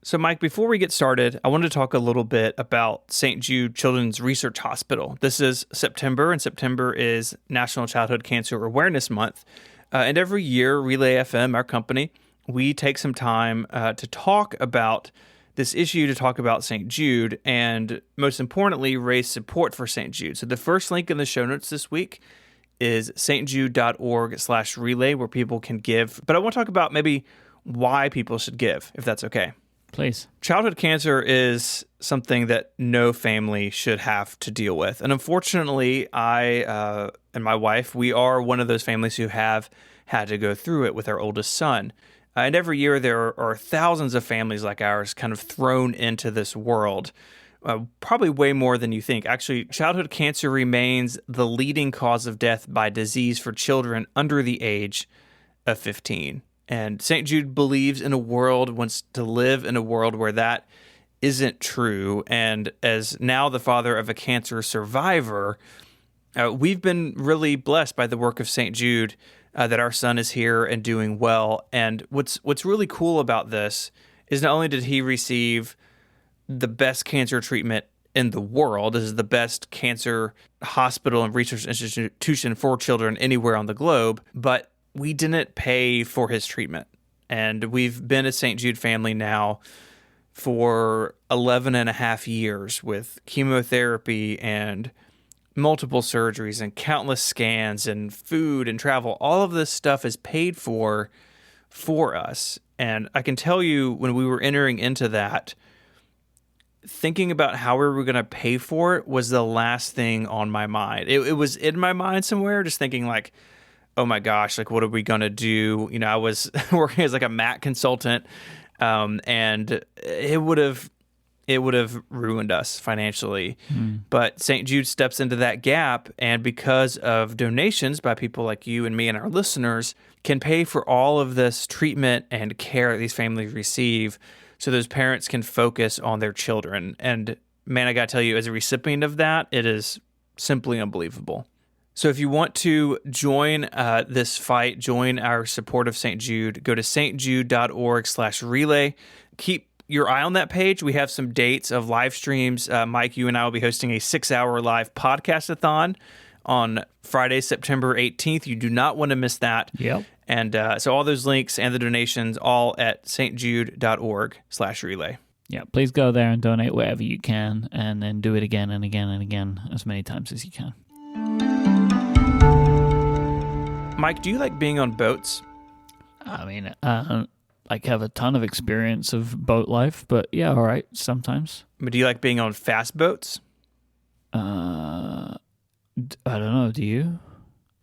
So, Mike, before we get started, I wanted to talk a little bit about St. Jude Children's Research Hospital. This is September, and September is National Childhood Cancer Awareness Month. And every year, Relay FM, our company, we take some time to talk about this issue, to talk about St. Jude, and most importantly, raise support for St. Jude. So the first link in the show notes this week is stjude.org/relay, where people can give. But I want to talk about maybe why people should give, if that's okay. Please. Childhood cancer is something that no family should have to deal with. And unfortunately, I and my wife, we are one of those families who have had to go through it with our oldest son. And every year there are thousands of families like ours kind of thrown into this world, probably way more than you think. Actually, childhood cancer remains the leading cause of death by disease for children under the age of 15. And St. Jude believes in a world, wants to live in a world where that isn't true. And as now the father of a cancer survivor, we've been really blessed by the work of St. Jude, that our son is here and doing well. And what's really cool about this is not only did he receive the best cancer treatment in the world, this is the best cancer hospital and research institution for children anywhere on the globe, but we didn't pay for his treatment. And we've been a St. Jude family now for 11 and a half years with chemotherapy and multiple surgeries and countless scans and food and travel. All of this stuff is paid for us. And I can tell you, when we were entering into that, thinking about how we were going to pay for it was the last thing on my mind. It was in my mind somewhere, just thinking like, oh my gosh, like, what are we going to do? You know, I was working as like a Mac consultant, and it would have ruined us financially. But St. Jude steps into that gap, and because of donations by people like you and me and our listeners, can pay for all of this treatment and care that these families receive so those parents can focus on their children. And man, I got to tell you, as a recipient of that, it is simply unbelievable. So if you want to join this fight, join our support of St. Jude, go to stjude.org/relay. Keep your eye on that page. We have some dates of live streams. Mike, you and I will be hosting a 6-hour live podcast-a-thon on Friday, September 18th. You do not want to miss that. Yep. And so all those links and the donations all at stjude.org/relay. Yeah, please go there and donate wherever you can, and then do it again and again and again, as many times as you can. Mike, do you like being on boats? I mean, I have a ton of experience of boat life, but yeah, all right, sometimes. But do you like being on fast boats? I don't know, do you?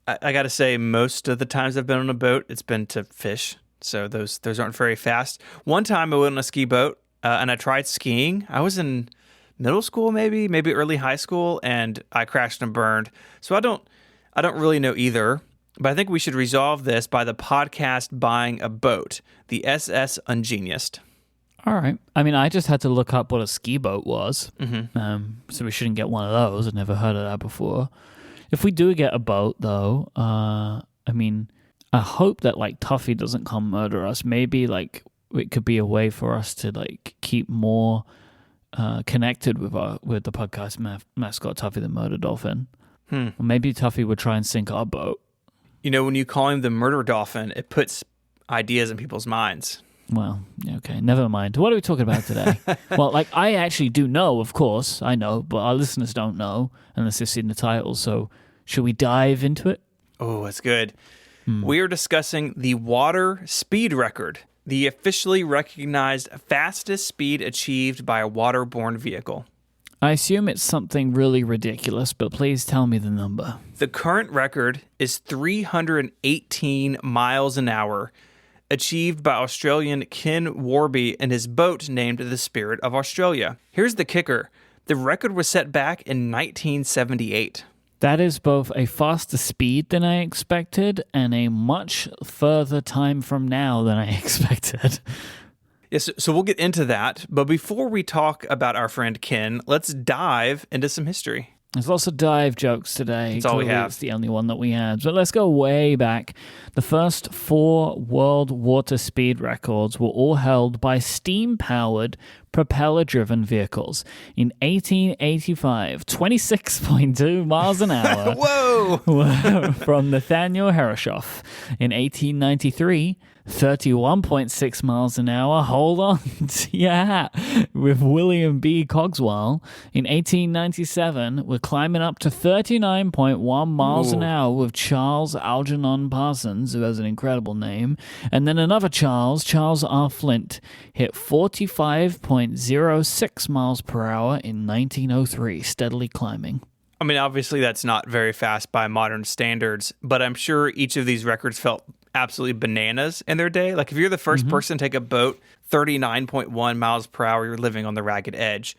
I got to say, most of the times I've been on a boat, it's been to fish, so those aren't very fast. One time I went on a ski boat, and I tried skiing. I was in middle school, maybe early high school, and I crashed and burned. So I don't really know either. But I think we should resolve this by the podcast buying a boat, the SS Ungeniused. All right. I mean, I just had to look up what a ski boat was, Mm-hmm. so we shouldn't get one of those. I've never heard of that before. If we do get a boat, though, I mean, I hope that like Tuffy doesn't come murder us. Maybe like it could be a way for us to like keep more connected with the podcast mascot Tuffy the Murder Dolphin. Or maybe Tuffy would try and sink our boat. You know, when you call him the Murder Dolphin, it puts ideas in people's minds. Well, okay, never mind. What are we talking about today? Well, like, I actually do know, of course, I know, but our listeners don't know unless they've seen the title. So should we dive into it? Oh, that's good. We are discussing the water speed record, the officially recognized fastest speed achieved by a waterborne vehicle. I assume it's something really ridiculous, but please tell me the number. The current record is 318 miles an hour, achieved by Australian Ken Warby and his boat named the Spirit of Australia. Here's the kicker. The record was set back in 1978. That is both a faster speed than I expected and a much further time from now than I expected. Yes, so we'll get into that. But before we talk about our friend Ken, let's dive into some history. There's lots of dive jokes today. That's all we have. It's the only one that we had. But let's go way back. The first 4 world water speed records were all held by steam-powered, propeller-driven vehicles. In 1885, 26.2 miles an hour Whoa! from Nathaniel Herreshoff. In 1893, 31.6 miles an hour. Hold on to your hat. With William B. Cogswell. In 1897, we're climbing up to 39.1 miles an hour with Charles Algernon Parsons, who has an incredible name. And then another Charles R. Flint, hit 45.06 miles per hour in 1903, steadily climbing. I mean, obviously that's not very fast by modern standards, but I'm sure each of these records felt absolutely bananas in their day. Like if you're the first person to take a boat 39.1 miles per hour, you're living on the ragged edge.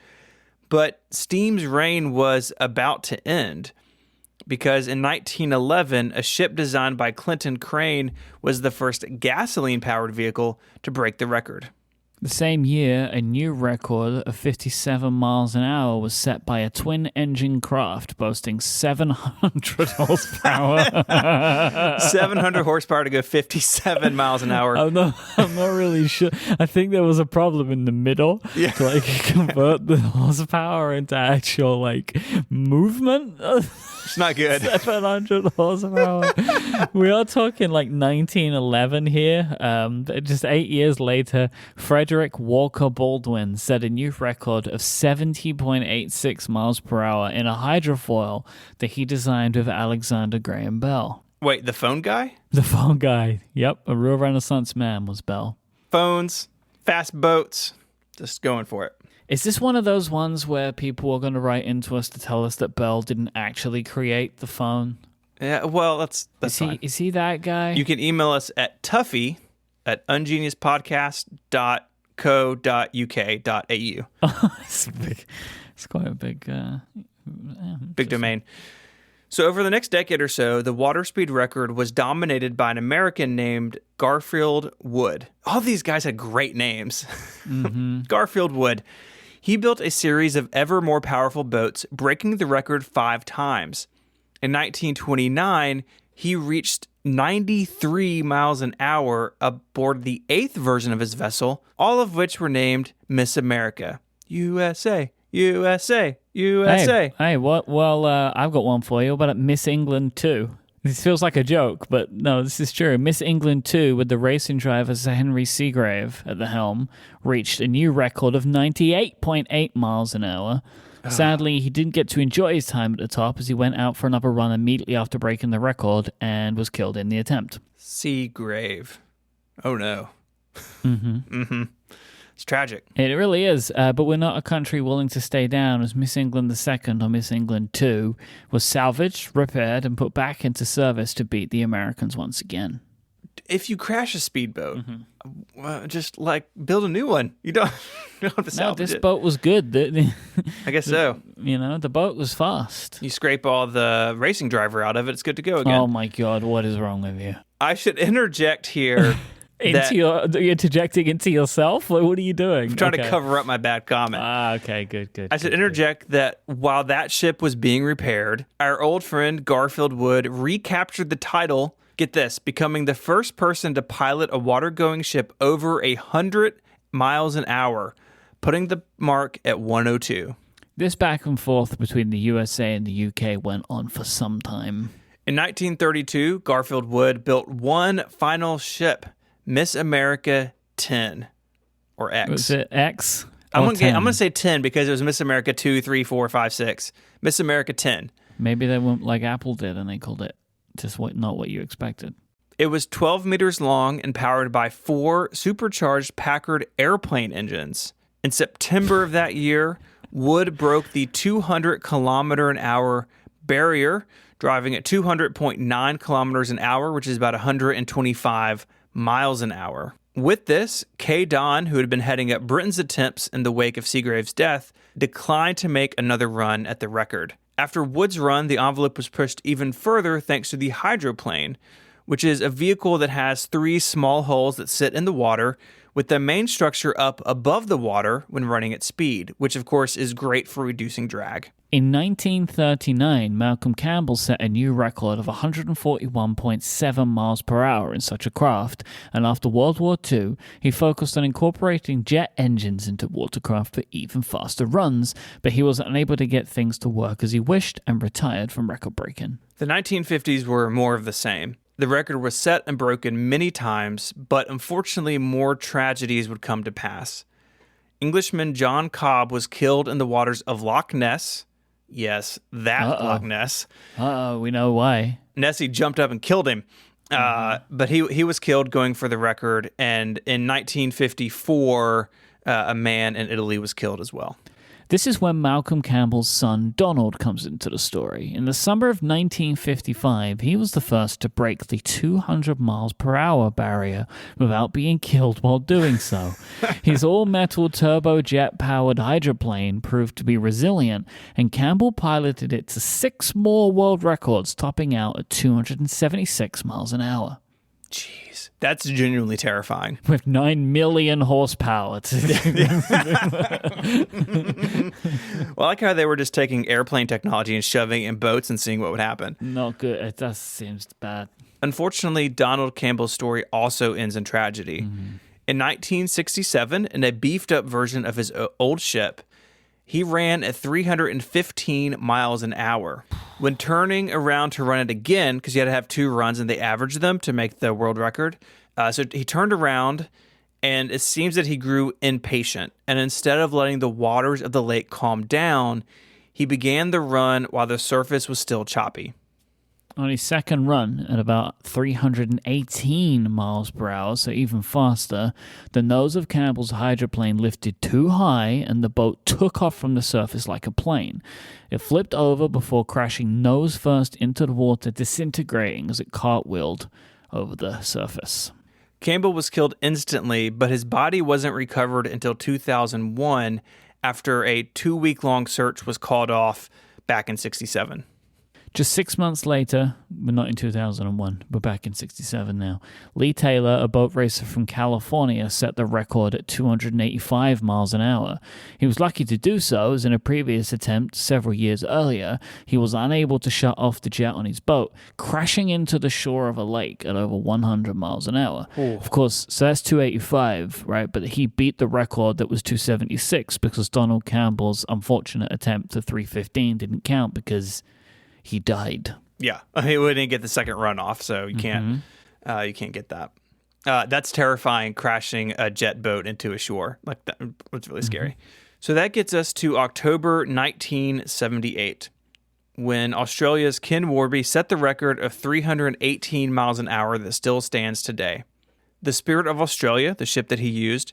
But steam's reign was about to end because in 1911, a ship designed by Clinton Crane was the first gasoline-powered vehicle to break the record. The same year, a new record of 57 miles an hour was set by a twin-engine craft boasting 700 horsepower. 700 horsepower to go 57 miles an hour. I'm not really sure. I think there was a problem in the middle to like convert the horsepower into actual like movement. It's not good. 700 horsepower. We are talking like 1911 here. Just 8 years later, Frederick Walker Baldwin set a new record of 70.86 miles per hour in a hydrofoil that he designed with Alexander Graham Bell. Wait, the phone guy? The phone guy. Yep, a real Renaissance man was Bell. Phones, fast boats, just going for it. Is this one of those ones where people are going to write into us to tell us that Bell didn't actually create the phone? Yeah, well, that's fine. Is he that guy? You can email us at tuffy@ungeniuspodcast.co.uk.au. It's quite a big Big domain. So over the next decade or so, the water speed record was dominated by an American named Garfield Wood. All these guys had great names. Garfield Wood. He built a series of ever more powerful boats, breaking the record 5 times. In 1929, he reached 93 miles an hour aboard the 8th version of his vessel, all of which were named Miss America. USA, USA, USA. Hey, what? Well, I've got one for you. What about Miss England 2? This feels like a joke, but no, this is true. Miss England 2, with the racing driver Sir Henry Seagrave at the helm, reached a new record of 98.8 miles an hour. Sadly, he didn't get to enjoy his time at the top as he went out for another run immediately after breaking the record and was killed in the attempt. Seagrave. Oh, no. It's tragic. It really is, but we're not a country willing to stay down as Miss England II or Miss England II was salvaged, repaired, and put back into service to beat the Americans once again. If you crash a speedboat, just like build a new one. You don't have to salvage this it. boat was good. I guess so. The boat was fast. You scrape all the racing driver out of it, it's good to go again. Oh my God, what is wrong with you? I should interject here. You're interjecting into yourself? What are you doing? I'm trying to cover up my bad comment. Okay, good. I should interject that while that ship was being repaired, our old friend Garfield Wood recaptured the title, get this, becoming the first person to pilot a water-going ship over 100 miles an hour, putting the mark at 102. This back and forth between the USA and the UK went on for some time. In 1932, Garfield Wood built one final ship, Miss America 10, or X. Was it X? I'm gonna say 10 because it was Miss America 2, 3, 4, 5, 6. Miss America 10. Maybe they went like Apple did and they called it just not what you expected. It was 12 meters long and powered by 4 supercharged Packard airplane engines. In September of that year, Wood broke the 200-kilometer-an-hour barrier, driving at 200.9 kilometers an hour, which is about 125 miles an hour. With this, Kay Don, who had been heading up Britain's attempts in the wake of Seagrave's death, declined to make another run at the record. After Wood's run, the envelope was pushed even further thanks to the hydroplane, which is a vehicle that has 3 small hulls that sit in the water with the main structure up above the water when running at speed, which of course is great for reducing drag. In 1939, Malcolm Campbell set a new record of 141.7 miles per hour in such a craft, and after World War II, he focused on incorporating jet engines into watercraft for even faster runs, but he was unable to get things to work as he wished and retired from record breaking. The 1950s were more of the same. The record was set and broken many times, but unfortunately more tragedies would come to pass. Englishman John Cobb was killed in the waters of Loch Ness. Yes, that Loch Ness. We know why. Nessie jumped up and killed him. But he was killed going for the record. And in 1954, a man in Italy was killed as well. This is when Malcolm Campbell's son Donald comes into the story. In the summer of 1955, he was the first to break the 200 miles per hour barrier without being killed while doing so. His all-metal turbojet-powered hydroplane proved to be resilient, and Campbell piloted it to 6 more world records, topping out at 276 miles an hour. Jeez, that's genuinely terrifying. With 9 million horsepower. Well, I like how they were just taking airplane technology and shoving it in boats and seeing what would happen. Not good. It just seems bad. Unfortunately, Donald Campbell's story also ends in tragedy. In 1967, in a beefed-up version of his old ship, he ran at 315 miles an hour. When turning around to run it again, because you had to have 2 runs and they averaged them to make the world record, so he turned around, and it seems that he grew impatient. And instead of letting the waters of the lake calm down, he began the run while the surface was still choppy. On his second run, at about 318 miles per hour, so even faster, the nose of Campbell's hydroplane lifted too high and the boat took off from the surface like a plane. It flipped over before crashing nose first into the water, disintegrating as it cartwheeled over the surface. Campbell was killed instantly, but his body wasn't recovered until 2001 after a 2-week-long search was called off back in 1967. Just 6 months later, we're not in 2001, we're back in 1967 now, Lee Taylor, a boat racer from California, set the record at 285 miles an hour. He was lucky to do so, as in a previous attempt several years earlier, he was unable to shut off the jet on his boat, crashing into the shore of a lake at over 100 miles an hour. Ooh. Of course, so that's 285, right? But he beat the record that was 276 because Donald Campbell's unfortunate attempt to 315 didn't count because he died. Yeah, he wouldn't get the second run off, so you can't get that. That's terrifying, crashing a jet boat into a shore. Like that was really scary. So that gets us to October 1978, when Australia's Ken Warby set the record of 318 miles an hour that still stands today. The Spirit of Australia, the ship that he used,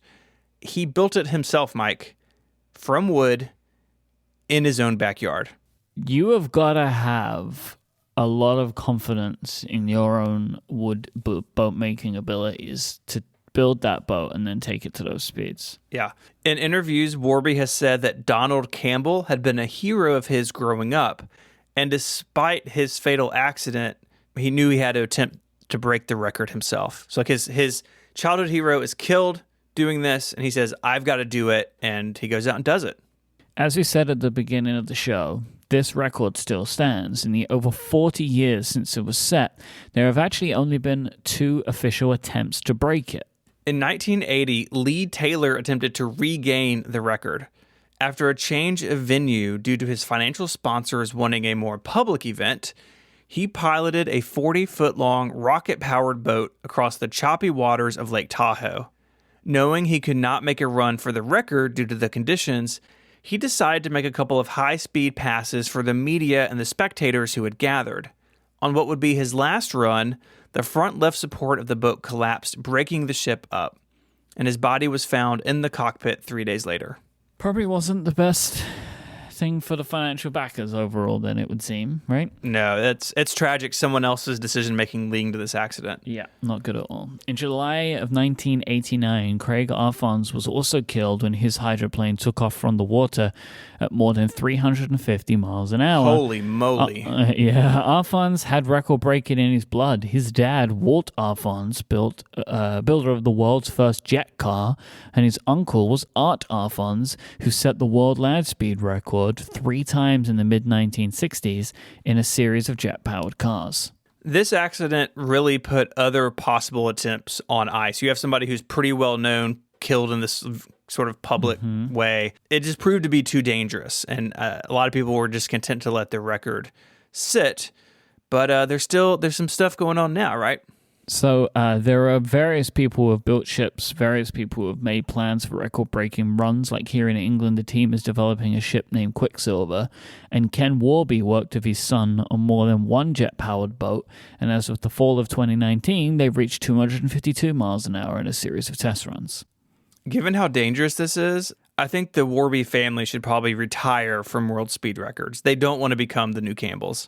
he built it himself, Mike, from wood in his own backyard. You have got to have a lot of confidence in your own wood boat making abilities to build that boat and then take it to those speeds. Yeah. In interviews, Warby has said that Donald Campbell had been a hero of his growing up, and despite his fatal accident, he knew he had to attempt to break the record himself. So like his childhood hero is killed doing this, and he says, I've got to do it, and he goes out and does it. As we said at the beginning of the show, this record still stands. In the over 40 years since it was set, there have actually only been 2 official attempts to break it. In 1980, Lee Taylor attempted to regain the record. After a change of venue due to his financial sponsors wanting a more public event, he piloted a 40-foot-long rocket-powered boat across the choppy waters of Lake Tahoe. Knowing he could not make a run for the record due to the conditions, he decided to make a couple of high-speed passes for the media and the spectators who had gathered. On what would be his last run, the front left support of the boat collapsed, breaking the ship up, and his body was found in the cockpit 3 days later. Probably wasn't the best thing for the financial backers overall, then it would seem, right? No, it's tragic. Someone else's decision-making leading to this accident. Yeah, not good at all. In July of 1989, Craig Arfons was also killed when his hydroplane took off from the water at more than 350 miles an hour. Holy moly. Yeah, Arfons had record-breaking in his blood. His dad, Walt Arfons, builder of the world's first jet car, and his uncle was Art Arfons, who set the world land speed record 3 times in the mid-1960s in a series of jet-powered cars. This accident really put other possible attempts on ice. You have somebody who's pretty well known killed in this sort of public way. It just proved to be too dangerous, and a lot of people were just content to let their record sit. But there's some stuff going on now, right? So there are various people who have built ships, various people who have made plans for record-breaking runs. Like here in England, the team is developing a ship named Quicksilver, and Ken Warby worked with his son on more than one jet-powered boat, and as of the fall of 2019, they've reached 252 miles an hour in a series of test runs. Given how dangerous this is, I think the Warby family should probably retire from world speed records. They don't want to become the new Campbells.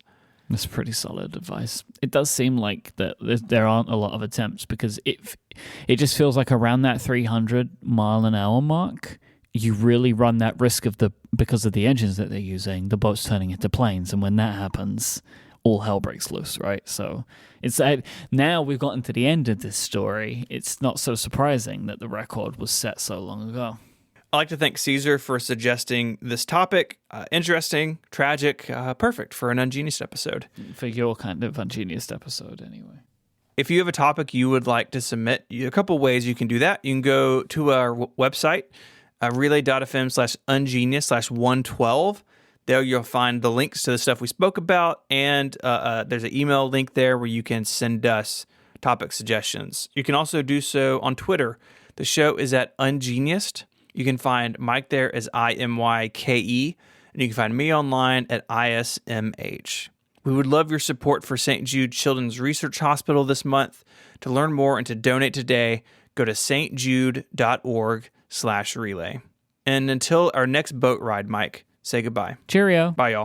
That's pretty solid advice. It does seem like that there aren't a lot of attempts because it just feels like around that 300 mile an hour mark, you really run that risk because of the engines that they're using, the boats turning into planes, and when that happens, all hell breaks loose, right? So it's now we've gotten to the end of this story. It's not so surprising that the record was set so long ago. I'd like to thank Caesar for suggesting this topic. Interesting, tragic, perfect for an Ungenius episode. For your kind of Ungenius episode, anyway. If you have a topic you would like to submit, a couple ways you can do that. You can go to our website, relay.fm/ungenius/112. There you'll find the links to the stuff we spoke about, and there's an email link there where you can send us topic suggestions. You can also do so on Twitter. The show is at Ungeniused. You can find Mike there as IMYKE, and you can find me online at ISMH. We would love your support for St. Jude Children's Research Hospital this month. To learn more and to donate today, go to stjude.org/relay. And until our next boat ride, Mike, say goodbye. Cheerio. Bye, y'all.